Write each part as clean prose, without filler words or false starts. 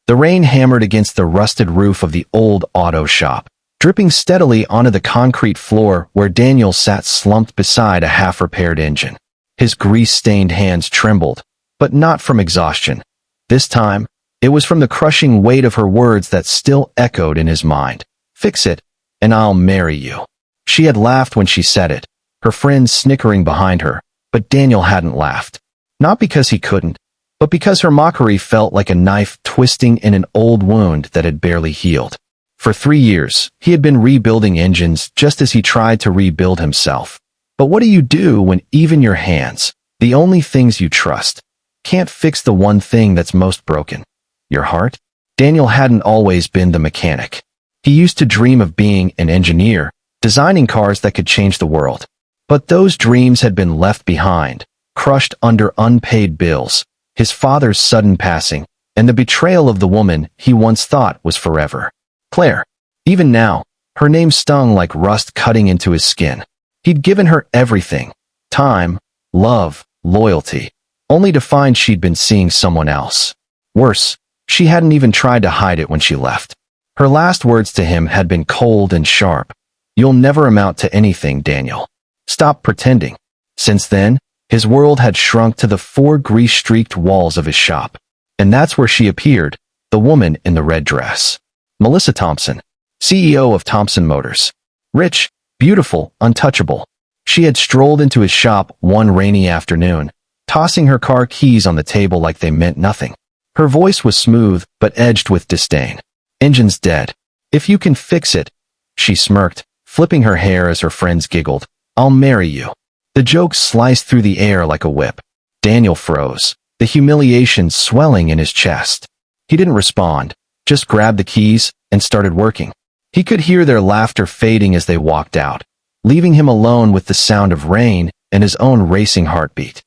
The rain hammered against the rusted roof of the old auto shop, dripping steadily onto the concrete floor where Daniel sat slumped beside a half-repaired engine. His grease-stained hands trembled, but not from exhaustion. This time, it was from the crushing weight of her words that still echoed in his mind. "Fix it, and I'll marry you." She had laughed when she said it, her friends snickering behind her, but Daniel hadn't laughed. Not because he couldn't, but because her mockery felt like a knife twisting in an old wound that had barely healed. For 3 years, he had been rebuilding engines just as he tried to rebuild himself. But what do you do when even your hands, the only things you trust, can't fix the one thing that's most broken? Your heart? Daniel hadn't always been the mechanic. He used to dream of being an engineer, designing cars that could change the world. But those dreams had been left behind, crushed under unpaid bills, his father's sudden passing, and the betrayal of the woman he once thought was forever. Claire. Even now, her name stung like rust cutting into his skin. He'd given her everything: time, love, loyalty, only to find she'd been seeing someone else. Worse, she hadn't even tried to hide it when she left. Her last words to him had been cold and sharp. "You'll never amount to anything, Daniel. Stop pretending." Since then, his world had shrunk to the 4 grease-streaked walls of his shop. And that's where she appeared, the woman in the red dress. Melissa Thompson, CEO of Thompson Motors. Rich, beautiful, untouchable. She had strolled into his shop one rainy afternoon, tossing her car keys on the table like they meant nothing. Her voice was smooth, but edged with disdain. "Engine's dead. If you can fix it," she smirked, flipping her hair as her friends giggled, "I'll marry you." The joke sliced through the air like a whip. Daniel froze, the humiliation swelling in his chest. He didn't respond, just grabbed the keys and started working. He could hear their laughter fading as they walked out, leaving him alone with the sound of rain and his own racing heartbeat.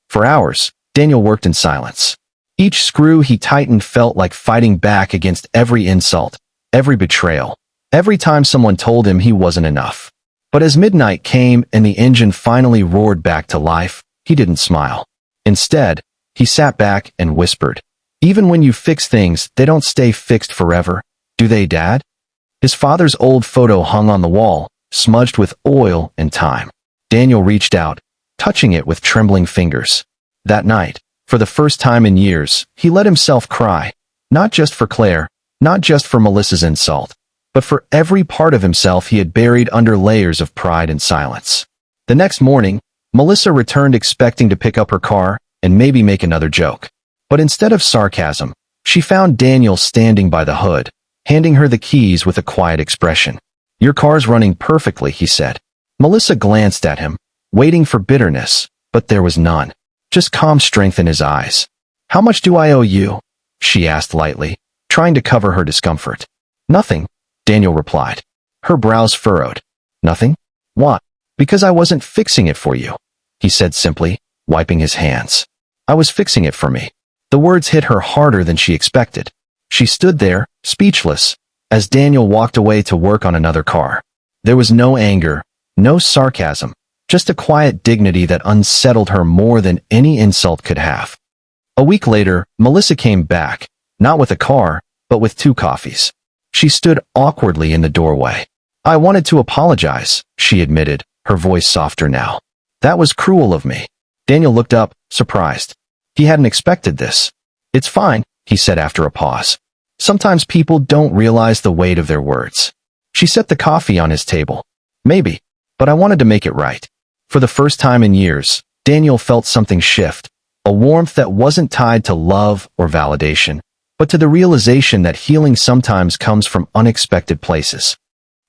For hours, Daniel worked in silence. Each screw he tightened felt like fighting back against every insult, every betrayal, every time someone told him he wasn't enough. But as midnight came and the engine finally roared back to life, he didn't smile. Instead, he sat back and whispered, "Even when you fix things, they don't stay fixed forever, do they, Dad?" His father's old photo hung on the wall, smudged with oil and time. Daniel reached out, touching it with trembling fingers. That night, for the first time in years, he let himself cry, not just for Claire, not just for Melissa's insult, but for every part of himself he had buried under layers of pride and silence. The next morning, Melissa returned expecting to pick up her car and maybe make another joke. But instead of sarcasm, she found Daniel standing by the hood, handing her the keys with a quiet expression. "Your car's running perfectly," he said. Melissa glanced at him, waiting for bitterness, but there was none. Just calm strength in his eyes. "How much do I owe you?" she asked lightly, trying to cover her discomfort. "Nothing," Daniel replied. Her brows furrowed. "Nothing? Why?" "Because I wasn't fixing it for you," he said simply, wiping his hands. "I was fixing it for me." The words hit her harder than she expected. She stood there, speechless, as Daniel walked away to work on another car. There was no anger, no sarcasm, just a quiet dignity that unsettled her more than any insult could have. A week later, Melissa came back, not with a car, but with 2 coffees. She stood awkwardly in the doorway. "I wanted to apologize," she admitted, her voice softer now. "That was cruel of me." Daniel looked up, surprised. He hadn't expected this. "It's fine," he said after a pause. "Sometimes people don't realize the weight of their words." She set the coffee on his table. "Maybe, but I wanted to make it right." For the first time in years, Daniel felt something shift, a warmth that wasn't tied to love or validation, but to the realization that healing sometimes comes from unexpected places.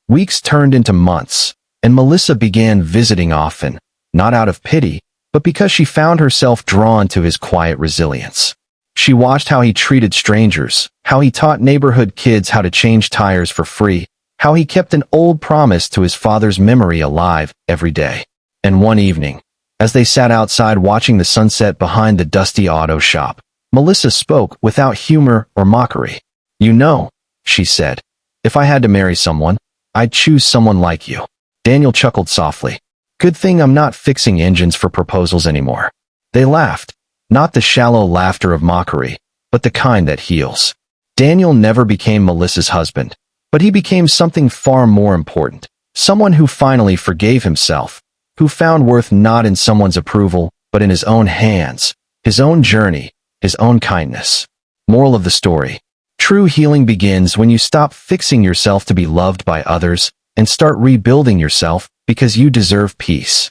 Weeks turned into months, and Melissa began visiting often, not out of pity, but because she found herself drawn to his quiet resilience. She watched how he treated strangers, how he taught neighborhood kids how to change tires for free, how he kept an old promise to his father's memory alive every day. And one evening, as they sat outside watching the sunset behind the dusty auto shop, Melissa spoke without humor or mockery. "You know," she said, "if I had to marry someone, I'd choose someone like you." Daniel chuckled softly. "Good thing I'm not fixing engines for proposals anymore." They laughed, not the shallow laughter of mockery, but the kind that heals. Daniel never became Melissa's husband, but he became something far more important. Someone who finally forgave himself, who found worth not in someone's approval, but in his own hands, his own journey, his own kindness. Moral of the story. True healing begins when you stop fixing yourself to be loved by others and start rebuilding yourself because you deserve peace.